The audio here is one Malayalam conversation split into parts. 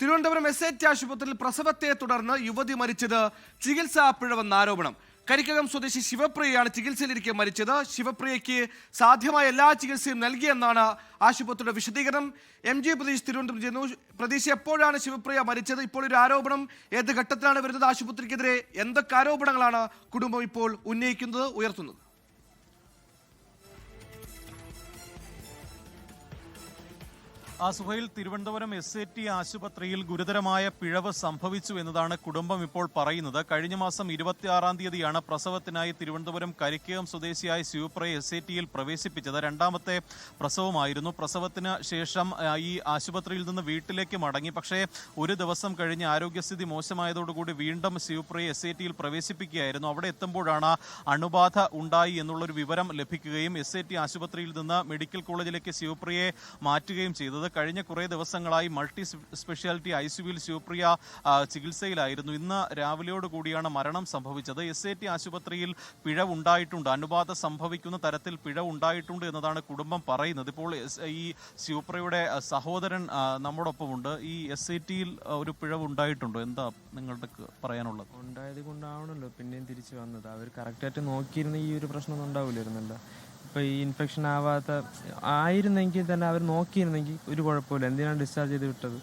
തിരുവനന്തപുരം SAT ആശുപത്രിയിൽ പ്രസവത്തെ തുടർന്ന് യുവതി മരിച്ചത് ചികിത്സാ പിഴവെന്ന ആരോപണം. കരിക്കകം സ്വദേശി ശിവപ്രിയയാണ് ചികിത്സയിലിരിക്കെ മരിച്ചത്. ശിവപ്രിയയ്ക്ക് സാധ്യമായ എല്ലാ ചികിത്സയും നൽകിയെന്നാണ് ആശുപത്രിയുടെ വിശദീകരണം. MG പ്രതീഷ് തിരുവനന്തപുരം ചെയ്യുന്നു. പ്രതീഷ്, എപ്പോഴാണ് ശിവപ്രിയ മരിച്ചത്? ഇപ്പോൾ ഒരു ആരോപണം ഏത് ഘട്ടത്തിലാണ് വരുന്നത്? ആശുപത്രിക്കെതിരെ എന്തൊക്കെ ആരോപണങ്ങളാണ് കുടുംബം ഇപ്പോൾ ഉന്നയിക്കുന്നത്, ഉയർത്തുന്നത്? സുഹൈൽ, തിരുവനന്തപുരം SAT ആശുപത്രിയിൽ ഗുരുതരമായ പിഴവ് സംഭവിച്ചു എന്നതാണ് കുടുംബം ഇപ്പോൾ പറയുന്നത്. കഴിഞ്ഞ മാസം 26-ാം തീയതിയാണ് പ്രസവത്തിനായി തിരുവനന്തപുരം കരിക്കകം സ്വദേശിയായ ശിവപ്രിയ SATയിൽ പ്രവേശിപ്പിച്ചത്. രണ്ടാമത്തെ പ്രസവമായിരുന്നു. പ്രസവത്തിന് ശേഷം ഈ ആശുപത്രിയിൽ നിന്ന് വീട്ടിലേക്ക് മടങ്ങി. പക്ഷേ ഒരു ദിവസം കഴിഞ്ഞ് ആരോഗ്യസ്ഥിതി മോശമായതോടുകൂടി വീണ്ടും ശിവപ്രിയ SATയിൽ പ്രവേശിപ്പിക്കുകയായിരുന്നു. അവിടെ എത്തുമ്പോഴാണ് അണുബാധ ഉണ്ടായി എന്നുള്ളൊരു വിവരം ലഭിക്കുകയും SAT ആശുപത്രിയിൽ നിന്ന് മെഡിക്കൽ കോളേജിലേക്ക് ശിവപ്രിയയെ മാറ്റുകയും ചെയ്തത്. കഴിഞ്ഞ കുറേ ദിവസങ്ങളായി മൾട്ടി സ്പെഷ്യാലിറ്റി ICUവിൽ ശിവപ്രിയ ചികിത്സയിലായിരുന്നു. ഇന്ന് രാവിലെയോടുകൂടിയാണ് മരണം സംഭവിച്ചത്. SAT ആശുപത്രിയിൽ പിഴവുണ്ടായിട്ടുണ്ട്, അണുബാധ സംഭവിക്കുന്ന തരത്തിൽ പിഴവുണ്ടായിട്ടുണ്ട് എന്നതാണ് കുടുംബം പറയുന്നത്. ഇപ്പോൾ ഈ ശിവപ്രിയയുടെ സഹോദരൻ നമ്മോടൊപ്പമുണ്ട്. ഈ SATയിൽ ഒരു പിഴവുണ്ടായിട്ടുണ്ടോ? എന്താ നിങ്ങളുടെ പറയാനുള്ളത്? ഉണ്ടായത് കൊണ്ടാവണല്ലോ പിന്നെയും തിരിച്ചു വന്നത്. അവർ കറക്റ്റായിട്ട് നോക്കിയിരുന്ന ഈ ഒരു പ്രശ്നമൊന്നും ഉണ്ടാവില്ലായിരുന്നല്ലോ. ഇപ്പോൾ ഈ ഇൻഫെക്ഷൻ ആയിരുന്നെങ്കിൽ തന്നെ അവർ നോക്കിയിരുന്നെങ്കിൽ ഒരു കുഴപ്പമില്ല. എന്തിനാണ് ഡിസ്ചാർജ് ചെയ്ത് വിട്ടത്?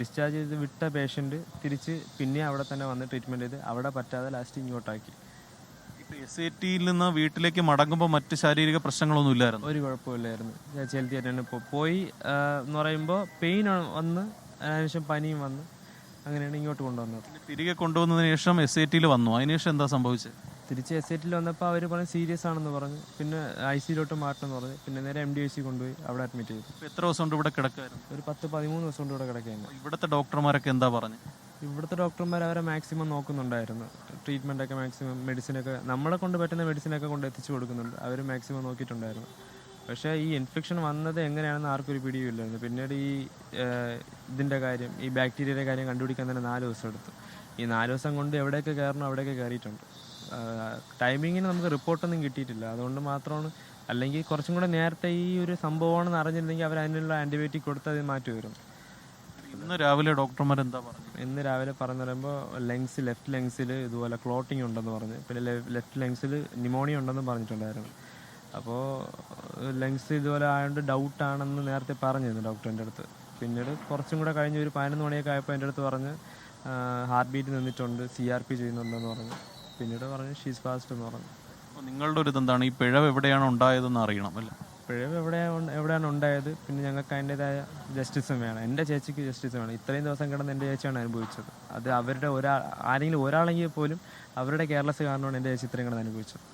ഡിസ്ചാർജ് ചെയ്ത് വിട്ട പേഷ്യൻറ്റ് തിരിച്ച് പിന്നെ അവിടെ തന്നെ വന്ന് ട്രീറ്റ്മെൻറ്റ് ചെയ്ത് അവിടെ പറ്റാതെ ലാസ്റ്റ് ഇങ്ങോട്ടാക്കി. SATയിൽ നിന്ന് വീട്ടിലേക്ക് മടങ്ങുമ്പോൾ മറ്റ് ശാരീരിക പ്രശ്നങ്ങളൊന്നും ഇല്ലായിരുന്നു? ഒരു കുഴപ്പമില്ലായിരുന്നു. ഹെൽത്തി ആയിട്ടാണ് പോയി എന്ന് പറയുമ്പോൾ പെയിൻ വന്ന് അതിനുശേഷം പനിയും വന്ന് അങ്ങനെയാണ് ഇങ്ങോട്ട് കൊണ്ടുവന്നത്. തിരികെ കൊണ്ടുവന്നതിന് ശേഷം SATയിൽ വന്നു. അതിനുശേഷം എന്താ സംഭവിച്ചത്? തിരിച്ച് SATയിൽ വന്നപ്പോൾ അവർ പറഞ്ഞു സീരിയസ് ആണെന്ന് പറഞ്ഞു. പിന്നെ ICUലോട്ട് മാറ്റണമെന്ന് പറഞ്ഞു. പിന്നെ നേരെ MDIC കൊണ്ടുപോയി അവിടെ അഡ്മിറ്റ് ചെയ്തു. എത്ര ദിവസം കൊണ്ട് ഇവിടെ കിടക്കായിരുന്നു? ഒരു 10-13 ദിവസം കൊണ്ട് ഇവിടെ കിടക്കുകയായിരുന്നു. ഇവിടുത്തെ ഡോക്ടർമാരൊക്കെ എന്താ പറഞ്ഞു? ഇവിടുത്തെ ഡോക്ടർമാർ അവരെ മാക്സിമം നോക്കുന്നുണ്ടായിരുന്നു. ട്രീറ്റ്മെൻറ്റൊക്കെ മാക്സിമം, മെഡിസിനൊക്കെ നമ്മളെ കൊണ്ട് പറ്റുന്ന മെഡിസിനൊക്കെ കൊണ്ട് എത്തിച്ചു കൊടുക്കുന്നുണ്ട്. അവർ മാക്സിമം നോക്കിയിട്ടുണ്ടായിരുന്നു. പക്ഷേ ഈ ഇൻഫെക്ഷൻ വന്നത് എങ്ങനെയാണെന്ന് ആർക്കൊരു പിടിയുമില്ലായിരുന്നു. പിന്നീട് ഈ ഇതിൻ്റെ കാര്യം, ഈ ബാക്ടീരിയയുടെ കാര്യം കണ്ടുപിടിക്കാൻ തന്നെ 4 ദിവസം എടുത്തു. ഈ 4 ദിവസം കൊണ്ട് എവിടെയൊക്കെ കയറണം അവിടെയൊക്കെ കയറിയിട്ടുണ്ട്. ടൈമിങ്ങിന് നമുക്ക് റിപ്പോർട്ടൊന്നും കിട്ടിയിട്ടില്ല. അതുകൊണ്ട് മാത്രമാണ്, അല്ലെങ്കിൽ കുറച്ചും കൂടെ നേരത്തെ ഈ ഒരു സംഭവമാണെന്ന് അറിഞ്ഞിരുന്നെങ്കിൽ അവർ അതിനുള്ള ആൻറ്റിബയോട്ടിക് കൊടുത്ത് അത് മാറ്റി വരും. ഇന്ന് രാവിലെ ഡോക്ടർമാർ എന്താ പറഞ്ഞു? ഇന്ന് രാവിലെ പറഞ്ഞു പറയുമ്പോൾ ലെഫ്റ്റ് ലങ്സിൽ ഇതുപോലെ ക്ലോട്ടിങ് ഉണ്ടെന്ന് പറഞ്ഞു. പിന്നെ ലെഫ്റ്റ് ലങ്സിൽ ന്യൂമോണിയ ഉണ്ടെന്ന് പറഞ്ഞിട്ടുണ്ടായിരുന്നു. അപ്പോൾ ലങ്സ് ഇതുപോലെ ആയതുകൊണ്ട് ഡൗട്ടാണെന്ന് നേരത്തെ പറഞ്ഞിരുന്നു ഡോക്ടറിൻ്റെ അടുത്ത്. പിന്നീട് കുറച്ചും കൂടെ കഴിഞ്ഞ് ഒരു 11 മണിയൊക്കെ ആയപ്പോൾ എൻ്റെ അടുത്ത് പറഞ്ഞ് ഹാർട്ട് ബീറ്റ് നിന്നിട്ടുണ്ട്, CRP ചെയ്യുന്നുണ്ടെന്ന് പറഞ്ഞു. പിന്നീട് പറഞ്ഞു ഷീസ് ഫാസ്റ്റ് എന്ന് പറഞ്ഞു. നിങ്ങളുടെ ഒരു ഇതെന്താണ്, ഈ പിഴവ് എവിടെയാണ് ഉണ്ടായതെന്ന് അറിയണം അല്ലേ? പിഴവ് എവിടെയാണ് ഉണ്ടായത്, പിന്നെ ഞങ്ങൾക്ക് അതിൻ്റെതായ ജസ്റ്റിസും വേണം. എൻ്റെ ചേച്ചിക്ക് ജസ്റ്റിസ് വേണം. ഇത്രയും ദിവസം കിടന്ന് എൻ്റെ ചേച്ചിയാണ് അനുഭവിച്ചത്. അത് അവരുടെ ആരെങ്കിലും ഒരാളെങ്കിൽ പോലും അവരുടെ കെയർലെസ് കാരണമാണ് എൻ്റെ ചേച്ചി ഇത്രയും കിടന്ന് അനുഭവിച്ചത്.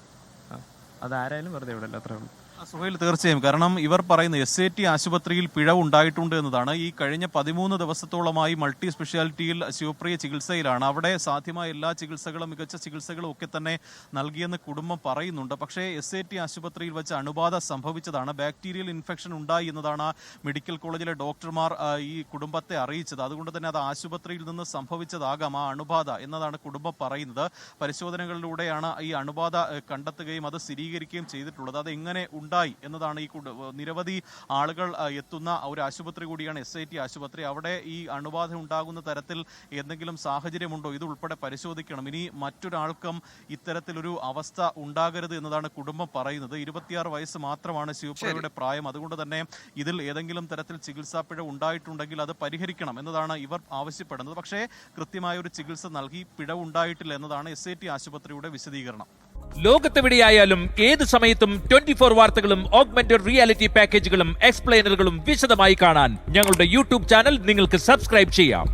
അതാരായാലും വെറുതെ വിടല്ല, അത്രേ ഉള്ളൂ. സുഹൈൽ, തീർച്ചയായും. കാരണം ഇവർ പറയുന്ന SAT ആശുപത്രിയിൽ പിഴവുണ്ടായിട്ടുണ്ട് എന്നതാണ്. ഈ കഴിഞ്ഞ 13 ദിവസത്തോളമായി മൾട്ടി സ്പെഷ്യാലിറ്റിയിൽ ശിവപ്രിയ ചികിത്സയിലാണ്. അവിടെ സാധ്യമായ എല്ലാ ചികിത്സകളും, മികച്ച ചികിത്സകളും ഒക്കെ തന്നെ നൽകിയെന്ന് കുടുംബം പറയുന്നുണ്ട്. പക്ഷേ SAT ആശുപത്രിയിൽ വെച്ച് അണുബാധ സംഭവിച്ചതാണ്, ബാക്ടീരിയൽ ഇൻഫെക്ഷൻ ഉണ്ടായി എന്നതാണ് മെഡിക്കൽ കോളേജിലെ ഡോക്ടർമാർ ഈ കുടുംബത്തെ അറിയിച്ചത്. അതുകൊണ്ട് തന്നെ അത് ആശുപത്രിയിൽ നിന്ന് സംഭവിച്ചതാകാം ആ അണുബാധ എന്നതാണ് കുടുംബം പറയുന്നത്. പരിശോധനകളിലൂടെയാണ് ഈ അണുബാധ കണ്ടെത്തുകയും അത് സ്ഥിരീകരിക്കുകയും ചെയ്തിട്ടുള്ളത്. അത് എങ്ങനെ ഉണ്ടായി എന്നതാണ് ഈ നിരവധി ആളുകൾ എത്തുന്ന ഒരു ആശുപത്രി കൂടിയാണ് SAT ആശുപത്രി. അവിടെ ഈ അണുബാധ ഉണ്ടാകുന്ന തരത്തിൽ എന്തെങ്കിലും സാഹചര്യമുണ്ടോ, ഇത് ഉൾപ്പെടെ പരിശോധിക്കണം. ഇനി മറ്റൊരാൾക്കും ഇത്തരത്തിലൊരു അവസ്ഥ ഉണ്ടാകരുത് എന്നതാണ് കുടുംബം പറയുന്നത്. 26 വയസ്സ് മാത്രമാണ് ശിവപ്രിയയുടെ പ്രായം. അതുകൊണ്ട് തന്നെ ഇതിൽ ഏതെങ്കിലും തരത്തിൽ ചികിത്സാ പിഴവ് ഉണ്ടായിട്ടുണ്ടെങ്കിൽ അത് പരിഹരിക്കണം എന്നതാണ് ഇവർ ആവശ്യപ്പെടുന്നത്. പക്ഷേ കൃത്യമായ ഒരു ചികിത്സ നൽകി പിഴവ് ഉണ്ടായിട്ടില്ല എന്നതാണ് SAT ആശുപത്രിയുടെ വിശദീകരണം. ലോകത്തെവിടെയായാലും ഏത് സമയത്തും 24 വാർത്തകളും ഓഗ്മെന്റഡ് റിയാലിറ്റി പാക്കേജുകളും എക്സ്പ്ലെയിനറുകളും വിശദമായി കാണാൻ ഞങ്ങളുടെ YouTube ചാനൽ നിങ്ങൾക്ക് സബ്സ്ക്രൈബ് ചെയ്യാം.